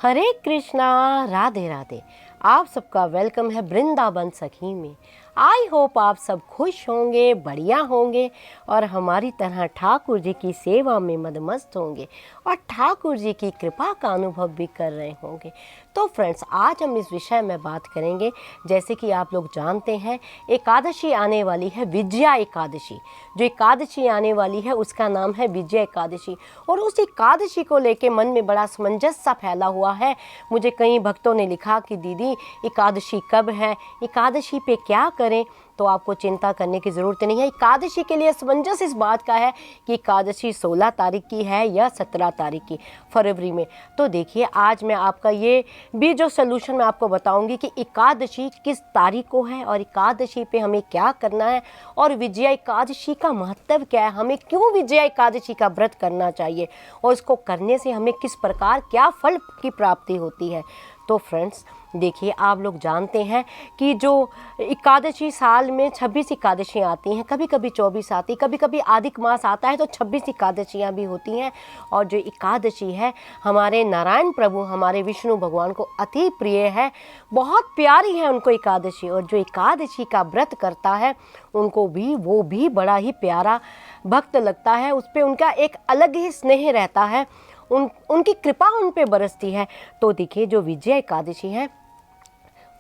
हरे कृष्णा, राधे राधे। आप सबका वेलकम है वृंदावन सखी में। आई होप आप सब खुश होंगे, बढ़िया होंगे और हमारी तरह ठाकुर जी की सेवा में मदमस्त होंगे और ठाकुर जी की कृपा का अनुभव भी कर रहे होंगे। तो फ्रेंड्स, आज हम इस विषय में बात करेंगे। जैसे कि आप लोग जानते हैं, एकादशी आने वाली है, विजया एकादशी। जो एकादशी आने वाली है उसका नाम है विजया एकादशी। और उस एकादशी को लेके मन में बड़ा असमंजस सा फैला हुआ है। मुझे कई भक्तों ने लिखा कि दीदी एकादशी कब है, एकादशी पे क्या करें। तो आपको चिंता करने की ज़रूरत नहीं है। एकादशी के लिए असमंजस इस बात का है कि एकादशी 16 तारीख की है या 17 तारीख की, फरवरी में। तो देखिए, आज मैं आपका ये भी जो सलूशन मैं आपको बताऊंगी कि एकादशी किस तारीख को है और एकादशी पे हमें क्या करना है और विजया एकादशी का महत्व क्या है, हमें क्यों विजया एकादशी का व्रत करना चाहिए और इसको करने से हमें किस प्रकार क्या फल की प्राप्ति होती है। तो फ्रेंड्स देखिए, आप लोग जानते हैं कि जो एकादशी साल में 26 एकादशियाँ आती हैं, कभी कभी 24 आती, कभी कभी अधिक मास आता है तो 26 एकादशियाँ भी होती हैं। और जो एकादशी है हमारे नारायण प्रभु, हमारे विष्णु भगवान को अति प्रिय है, बहुत प्यारी है उनको एकादशी। और जो एकादशी का व्रत करता है उनको भी वो भी बड़ा ही प्यारा भक्त लगता है, उस पर उनका एक अलग ही स्नेह रहता है, उनकी कृपा उन पे बरसती है। तो देखिए, जो विजया एकादशी है,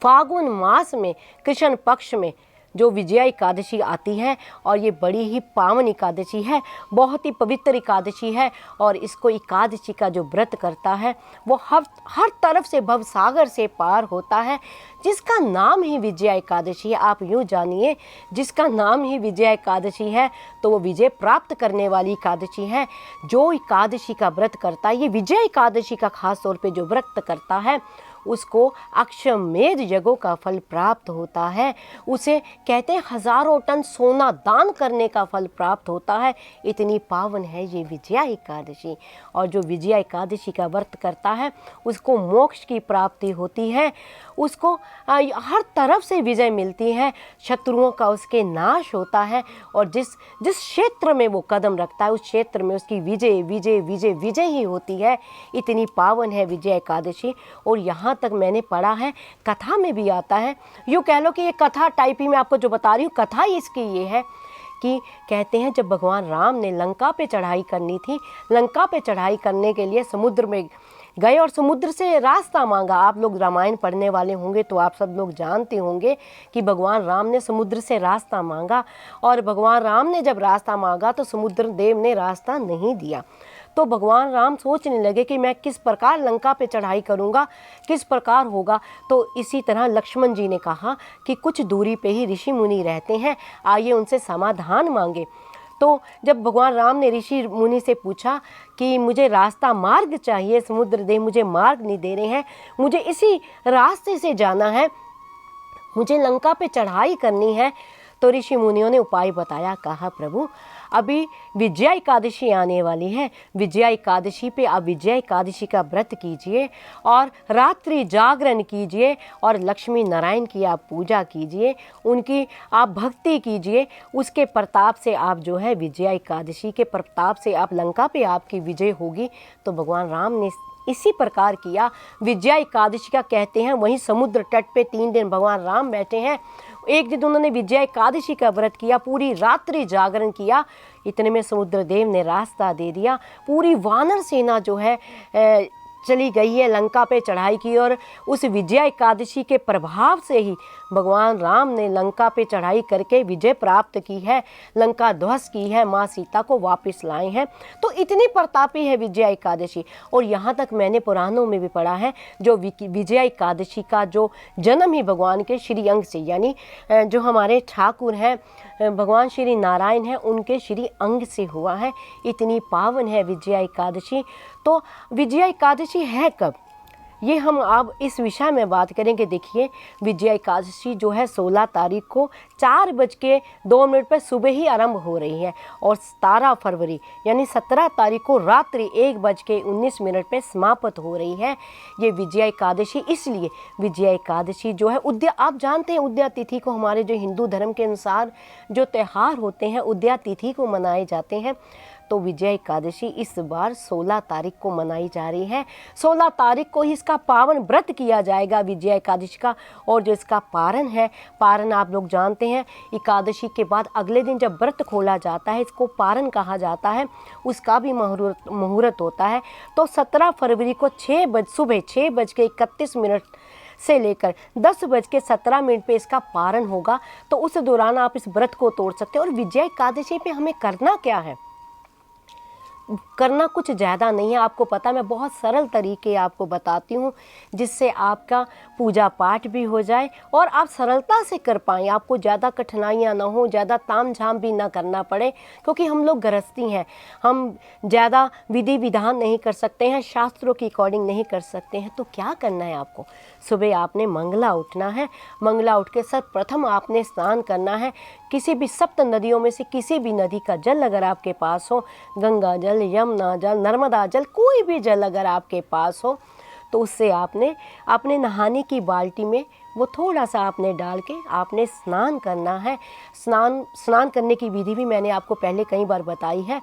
फागुन मास में कृष्ण पक्ष में जो विजया एकादशी आती है और ये बड़ी ही पावन एकादशी है, बहुत ही पवित्र एकादशी है। और इसको एकादशी का जो व्रत करता है वो हर तरफ से भवसागर से पार होता है। जिसका नाम ही विजया एकादशी है, आप यूँ जानिए, जिसका नाम ही विजया एकादशी है तो वो विजय प्राप्त करने वाली एकादशी है। जो एकादशी का व्रत करता है, ये विजया एकादशी का खास तौर पे जो व्रत करता है उसको अक्षमेध यज्ञों का फल प्राप्त होता है। उसे कहते हैं हजारों टन सोना दान करने का फल प्राप्त होता है। इतनी पावन है ये विजया एकादशी। और जो विजया एकादशी का व्रत करता है उसको मोक्ष की प्राप्ति होती है, उसको हर तरफ से विजय मिलती है, शत्रुओं का उसके नाश होता है। और जिस क्षेत्र में वो कदम रखता है उस क्षेत्र में उसकी विजय विजय विजय विजय ही होती है। इतनी पावन है विजया एकादशी। और यहाँ तक मैंने पढ़ा है, कथा में भी आता है, यूँ कह लो कि ये कथा टाइप ही मैं आपको जो बता रही हूँ, कथा इसकी ये है कि कहते हैं जब भगवान राम ने लंका पे चढ़ाई करनी थी, लंका पे चढ़ाई करने के लिए समुद्र में गए और समुद्र से रास्ता मांगा। आप लोग रामायण पढ़ने वाले होंगे तो आप सब लोग जानते होंगे कि भगवान राम ने समुद्र से रास्ता मांगा। और भगवान राम ने जब रास्ता मांगा तो समुद्र देव ने रास्ता नहीं दिया। तो भगवान राम सोचने लगे कि मैं किस प्रकार लंका पे चढ़ाई करूँगा, किस प्रकार होगा। तो इसी तरह लक्ष्मण जी ने कहा कि कुछ दूरी पे ही ऋषि मुनि रहते हैं, आइए उनसे समाधान मांगे। तो जब भगवान राम ने ऋषि मुनि से पूछा कि मुझे रास्ता मार्ग चाहिए, समुद्र देव मुझे मार्ग नहीं दे रहे हैं, मुझे इसी रास्ते से जाना है, मुझे लंका पे चढ़ाई करनी है। तो ऋषि मुनियों ने उपाय बताया। कहा प्रभु अभी विजया एकादशी आने वाली है, विजया एकादशी पे आप विजया एकादशी का व्रत कीजिए और रात्रि जागरण कीजिए और लक्ष्मी नारायण की आप पूजा कीजिए, उनकी आप भक्ति कीजिए। उसके प्रताप से आप जो है विजया एकादशी के प्रताप से आप लंका पे आपकी विजय होगी। तो भगवान राम ने इसी प्रकार किया। विजया एकादशी का कहते हैं वहीं समुद्र तट पे 3 दिन भगवान राम बैठे हैं। एक दिन उन्होंने विजया एकादशी का व्रत किया, पूरी रात्रि जागरण किया। इतने में समुद्र देव ने रास्ता दे दिया। पूरी वानर सेना जो है चली गई है लंका पे चढ़ाई की। और उस विजया एकादशी के प्रभाव से ही भगवान राम ने लंका पे चढ़ाई करके विजय प्राप्त की है, लंका ध्वस्त की है, माँ सीता को वापस लाए हैं। तो इतनी प्रतापी है विजया एकादशी। और यहाँ तक मैंने पुराणों में भी पढ़ा है, जो विजया एकादशी का जो जन्म ही भगवान के श्री अंग से, यानी जो हमारे ठाकुर हैं भगवान श्री नारायण हैं, उनके श्री अंग से हुआ है। इतनी पावन है विजया एकादशी। तो विजया एकादशी है कब, ये हम अब इस विषय में बात करेंगे। देखिए, विजया एकादशी जो है 16 तारीख को 4:02 पर सुबह ही आरंभ हो रही है और 17 फरवरी यानी 17 तारीख को रात्रि 1:19 पर समाप्त हो रही है ये विजया एकादशी। इसलिए विजया एकादशी जो है आप जानते हैं उदया तिथि को, हमारे जो हिंदू धर्म के अनुसार जो त्यौहार होते हैं उदया तिथि को मनाए जाते हैं। तो विजय एकादशी इस बार 16 तारीख को मनाई जा रही है। 16 तारीख को ही इसका पावन व्रत किया जाएगा विजय एकादशी का। और जो इसका पारण है, पारण आप लोग जानते हैं, एकादशी के बाद अगले दिन जब व्रत खोला जाता है, इसको पारण कहा जाता है, उसका भी मुहूर्त होता है। तो 17 फरवरी को सुबह 6:31 से लेकर 10:17 पे इसका पारण होगा। तो उस दौरान आप इस व्रत को तोड़ सकते हैं। और विजय एकादशी पे हमें करना क्या है? करना कुछ ज़्यादा नहीं है, आपको पता, मैं बहुत सरल तरीके आपको बताती हूँ जिससे आपका पूजा पाठ भी हो जाए और आप सरलता से कर पाएँ, आपको ज़्यादा कठिनाइयाँ ना हो, ज़्यादा ताम झाम भी ना करना पड़े, क्योंकि हम लोग गृहस्थी हैं, हम ज़्यादा विधि विधान नहीं कर सकते हैं, शास्त्रों की अकॉर्डिंग नहीं कर सकते हैं। तो क्या करना है आपको? सुबह आपने मंगला उठना है। मंगला उठ के सर्वप्रथम आपने स्नान करना है। किसी भी 7 नदियों में से किसी भी नदी का जल अगर आपके पास हो, गंगा जल, यमुना जल, नर्मदा जल, कोई भी जल अगर आपके पास हो, तो उससे आपने अपने नहाने की बाल्टी में वो थोड़ा सा आपने डाल के आपने स्नान करना है। स्नान करने की विधि भी मैंने आपको पहले कई बार बताई है।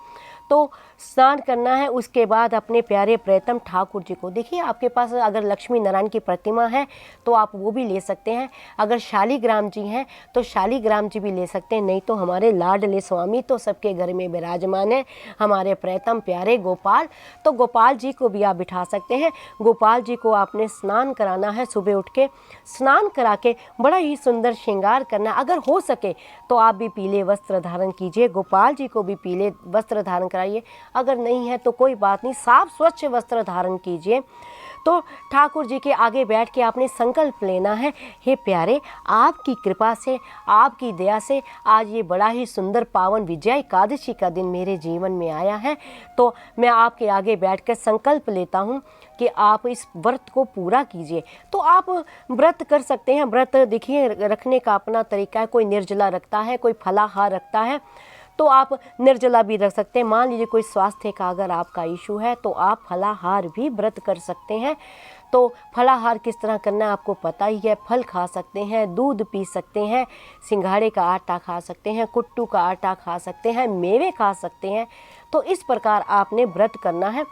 तो स्नान करना है, उसके बाद अपने प्यारे प्रियतम ठाकुर जी को, देखिए आपके पास अगर लक्ष्मी नारायण की प्रतिमा है तो आप वो भी ले सकते हैं, अगर शालिग्राम जी हैं तो शालिग्राम जी भी ले सकते हैं, नहीं तो हमारे लाडले स्वामी तो सबके घर में विराजमान है, हमारे प्रियतम प्यारे गोपाल, तो गोपाल जी को भी आप बिठा सकते हैं। गोपाल जी को आपने स्नान कराना है, सुबह उठ के स्नान करा के बड़ा ही सुंदर श्रृंगार करना, अगर हो सके तो आप भी पीले वस्त्र धारण कीजिए, गोपाल जी को भी पीले वस्त्र धारण कराइए, अगर नहीं है तो कोई बात नहीं, साफ स्वच्छ वस्त्र धारण कीजिए। तो ठाकुर जी के आगे बैठ के आपने संकल्प लेना है, हे प्यारे, आपकी कृपा से, आपकी दया से आज ये बड़ा ही सुंदर पावन विजय एकादशी का दिन मेरे जीवन में आया है, तो मैं आपके आगे बैठ कर संकल्प लेता हूँ कि आप इस व्रत को पूरा कीजिए। तो आप व्रत कर सकते हैं। व्रत देखिए रखने का अपना तरीका है, कोई निर्जला रखता है, कोई फलाहार रखता है, तो आप निर्जला भी रख सकते हैं। मान लीजिए कोई स्वास्थ्य का अगर आपका इशू है तो आप फलाहार भी व्रत कर सकते हैं। तो फलाहार किस तरह करना है आपको पता ही है, फल खा सकते हैं, दूध पी सकते हैं, सिंघाड़े का आटा खा सकते हैं, कुट्टू का आटा खा सकते हैं, मेवे खा सकते हैं। तो इस प्रकार आपने व्रत करना है।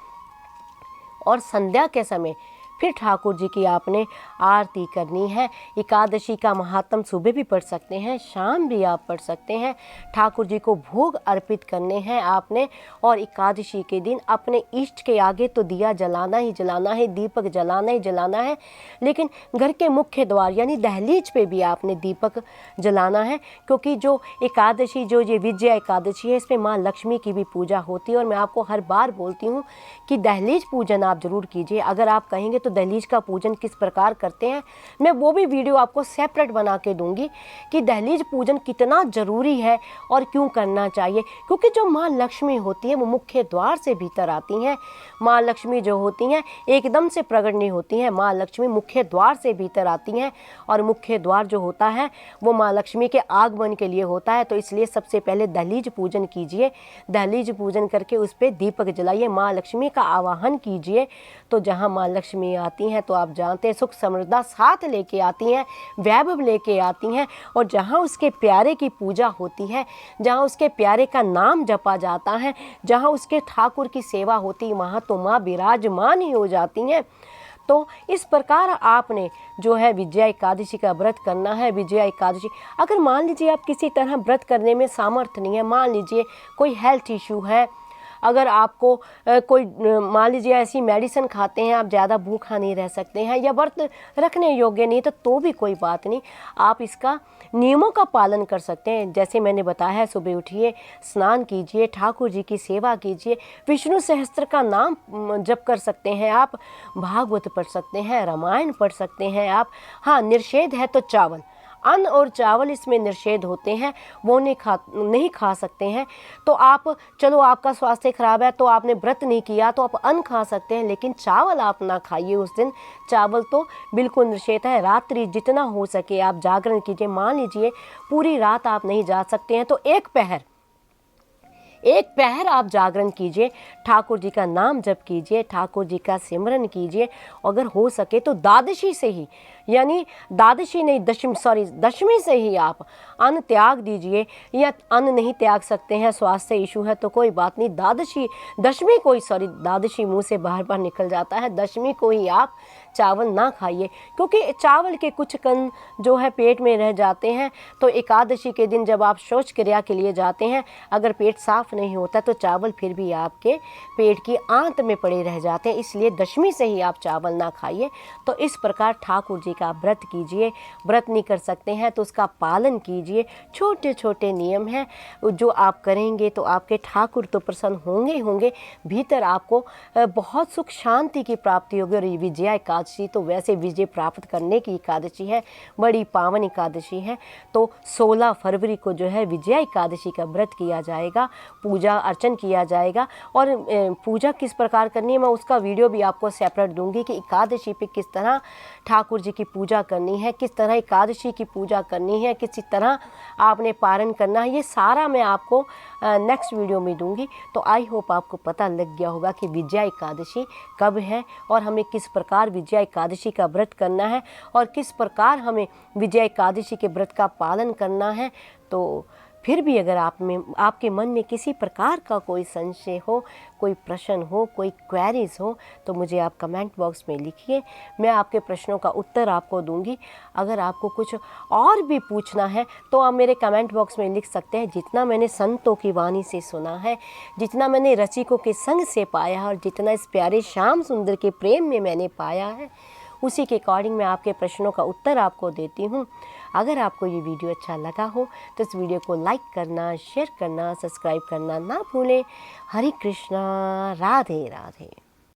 और संध्या के समय फिर ठाकुर जी की आपने आरती करनी है। एकादशी का महात्म सुबह भी पढ़ सकते हैं, शाम भी आप पढ़ सकते हैं। ठाकुर जी को भोग अर्पित करने हैं आपने। और एकादशी के दिन अपने इष्ट के आगे तो दिया जलाना ही जलाना है, दीपक जलाना ही जलाना है, लेकिन घर के मुख्य द्वार यानी दहलीज पे भी आपने दीपक जलाना है, क्योंकि जो एकादशी, जो ये विजय एकादशी है, इसमें माँ लक्ष्मी की भी पूजा होती है। और मैं आपको हर बार बोलती हूँ कि दहलीज पूजन आप जरूर कीजिए। अगर आप कहेंगे तो दहलीज का पूजन किस प्रकार करते हैं, मैं वो भी वीडियो आपको सेपरेट बना के दूंगी कि दहलीज पूजन कितना जरूरी है और क्यों करना चाहिए। क्योंकि जो माँ लक्ष्मी होती है वो मुख्य द्वार से भीतर आती हैं। माँ लक्ष्मी जो होती हैं एकदम से प्रकट नहीं होती हैं, माँ लक्ष्मी मुख्य द्वार से भीतर आती हैं। और मुख्य द्वार जो होता है वो माँ लक्ष्मी के आगमन के लिए होता है। तो इसलिए सबसे पहले दहलीज पूजन कीजिए। दहलीज पूजन करके उस पर दीपक जलाइए, माँ लक्ष्मी का आवाहन कीजिए। तो जहाँ माँ लक्ष्मी आती हैं तो आप जानते हैं सुख समृद्धि साथ लेके आती हैं, वैभव लेके आती हैं। और जहाँ उसके प्यारे की पूजा होती है, जहाँ उसके प्यारे का नाम जपा जाता है, जहाँ उसके ठाकुर की सेवा होती है, वहाँ तो माँ विराजमान ही हो जाती हैं। तो इस प्रकार आपने जो है विजया एकादशी का व्रत करना है। विजया एकादशी, अगर मान लीजिए आप किसी तरह व्रत करने में सामर्थ्य नहीं है, मान लीजिए कोई हेल्थ इशू है, अगर आपको कोई मान लीजिए ऐसी मेडिसिन खाते हैं, आप ज़्यादा भूखा नहीं रह सकते हैं या व्रत रखने योग्य नहीं, तो भी कोई बात नहीं, आप इसका नियमों का पालन कर सकते हैं। जैसे मैंने बताया है, सुबह उठिए, स्नान कीजिए, ठाकुर जी की सेवा कीजिए, विष्णु सहस्त्र का नाम जप कर सकते हैं आप, भागवत पढ़ सकते हैं, रामायण पढ़ सकते हैं आप। हाँ, निषेध है तो चावल, अन्न और चावल इसमें निषेध होते हैं, वो नहीं खा सकते हैं। तो आप चलो आपका स्वास्थ्य खराब है तो आपने व्रत नहीं किया तो आप अन्न खा सकते हैं, लेकिन चावल आप ना खाइए उस दिन, चावल तो बिल्कुल निषेध है। रात्रि जितना हो सके आप जागरण कीजिए। मान लीजिए पूरी रात आप नहीं जा सकते हैं तो एक एक पहर आप जागरण कीजिए, ठाकुर जी का नाम जप कीजिए, ठाकुर जी का सिमरन कीजिए। अगर हो सके तो द्वादशी से ही, यानी द्वादशी नहीं दशमी से ही आप अन्न त्याग दीजिए, या अन्न नहीं त्याग सकते हैं, स्वास्थ्य इशू है तो कोई बात नहीं, द्वादशी मुंह से बार बार निकल जाता है, दशमी को ही आप चावल ना खाइए, क्योंकि चावल के कुछ कण जो है पेट में रह जाते हैं। तो एकादशी के दिन जब आप शौच क्रिया के लिए जाते हैं, अगर पेट साफ नहीं होता तो चावल फिर भी आपके पेट की आंत में पड़े रह जाते हैं, इसलिए दशमी से ही आप चावल ना खाइए। तो इस प्रकार ठाकुर जी का व्रत कीजिए। व्रत नहीं कर सकते हैं तो उसका पालन कीजिए। छोटे छोटे नियम हैं जो आप करेंगे तो आपके ठाकुर तो प्रसन्न होंगे ही होंगे, भीतर आपको बहुत सुख शांति की प्राप्ति होगी। और ये विजया एकादशी तो वैसे विजय प्राप्त करने की एकादशी है, बड़ी पावन एकादशी है। तो 16 फरवरी को जो है विजया एकादशी का व्रत किया जाएगा, पूजा अर्चन किया जाएगा। और पूजा किस प्रकार करनी है मैं उसका वीडियो भी आपको सेपरेट दूंगी कि एकादशी पे किस तरह ठाकुर जी की पूजा करनी है, किस तरह एकादशी की पूजा करनी है, किसी तरह आपने पारण करना है, ये सारा मैं आपको नेक्स्ट वीडियो में दूंगी। तो आई होप आपको पता लग गया होगा कि विजया एकादशी कब है और हमें किस प्रकार विजया एकादशी का व्रत करना है और किस प्रकार हमें विजया एकादशी के व्रत का पालन करना है। तो फिर भी अगर आपके मन में किसी प्रकार का कोई संशय हो, कोई प्रश्न हो, कोई क्वेरीज हो, तो मुझे आप कमेंट बॉक्स में लिखिए, मैं आपके प्रश्नों का उत्तर आपको दूंगी। अगर आपको कुछ और भी पूछना है तो आप मेरे कमेंट बॉक्स में लिख सकते हैं। जितना मैंने संतों की वाणी से सुना है, जितना मैंने रसिकों के संग से पाया है और जितना इस प्यारे श्याम सुंदर के प्रेम में मैंने पाया है, उसी के अकॉर्डिंग मैं आपके प्रश्नों का उत्तर आपको देती हूँ। अगर आपको ये वीडियो अच्छा लगा हो तो इस वीडियो को लाइक करना, शेयर करना, सब्सक्राइब करना ना भूलें। हरे कृष्णा, राधे राधे।